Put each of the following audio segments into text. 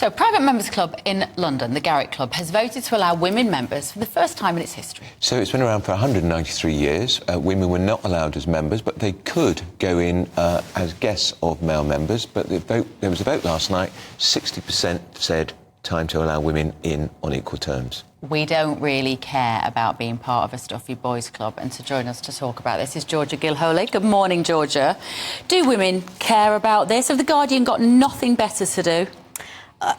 So, Private Members Club in London, the Garrick Club, has voted to allow women members for the first time in its history. So it's been around for 193 years. Women were not allowed as members, but they could go in as guests of male members. But there was a vote last night, 60% said time to allow women in on equal terms. We don't really care about being part of a Stuffy Boys Club, and to join us to talk about this is Georgia Gilholy. Good morning, Georgia. Do women care about this? Have The Guardian got nothing better to do?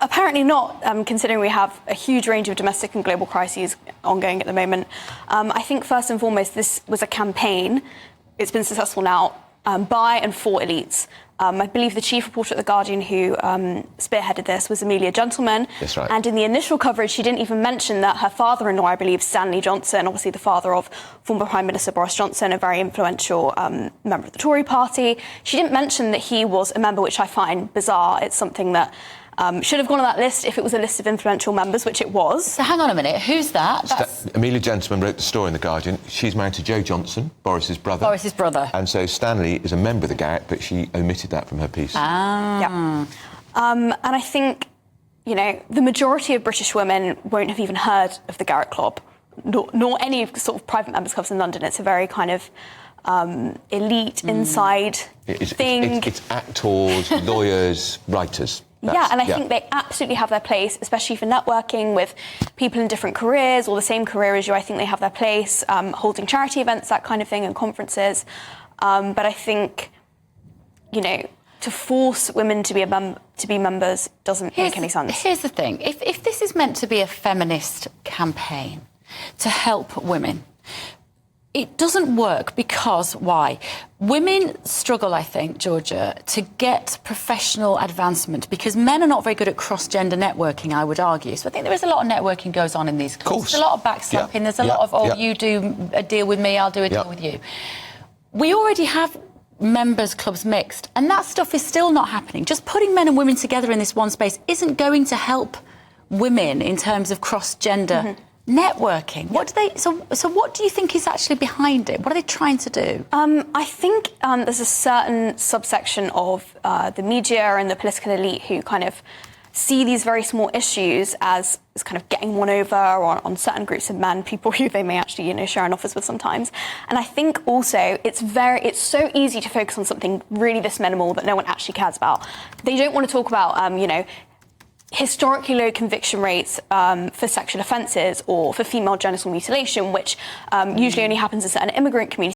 Apparently not, considering we have a huge range of domestic and global crises ongoing at the moment. I think, first and foremost, this was a campaign. It's been successful now by and for elites. I believe the chief reporter at The Guardian who spearheaded this was Amelia Gentleman. That's right. And in the initial coverage, she didn't even mention that her father-in-law, I believe, Stanley Johnson, obviously the father of former Prime Minister Boris Johnson, a very influential member of the Tory party. She didn't mention that he was a member, which I find bizarre. It's something that should have gone on that list if it was a list of influential members, which it was. So hang on a minute, who's that? Amelia Gentleman wrote the story in The Guardian. She's married to Joe Johnson, Boris's brother. Boris's brother. And so Stanley is a member of the Garrick, but she omitted that from her piece. Ah. Yeah. And I think, you know, the majority of British women won't have even heard of the Garrick Club, nor any sort of private members clubs in London. It's a very kind of elite inside thing. It's actors, lawyers, writers. Yeah, and I think they absolutely have their place, especially for networking with people in different careers or the same career as you. I think they have their place, holding charity events, that kind of thing, and conferences. But I think, you know, to force women to be members doesn't make any sense. Here's the thing. If this is meant to be a feminist campaign to help women, it doesn't work because, why? Women struggle, I think, Georgia, to get professional advancement because men are not very good at cross-gender networking, I would argue. So I think there is a lot of networking goes on in these clubs. There's a lot of backslapping. There's a lot of, you do a deal with me, I'll do a deal with you. We already have members clubs mixed, and that stuff is still not happening. Just putting men and women together in this one space isn't going to help women in terms of cross-gender networking. What do they? So what do you think is actually behind it? What are they trying to do? I think there's a certain subsection of the media and the political elite who kind of see these very small issues as kind of getting one over on certain groups of men, people who they may actually, you know, share an office with sometimes. And I think also it's so easy to focus on something really this minimal that no one actually cares about. They don't want to talk about, you know, historically low conviction rates for sexual offences or for female genital mutilation, which usually only happens in certain immigrant communities.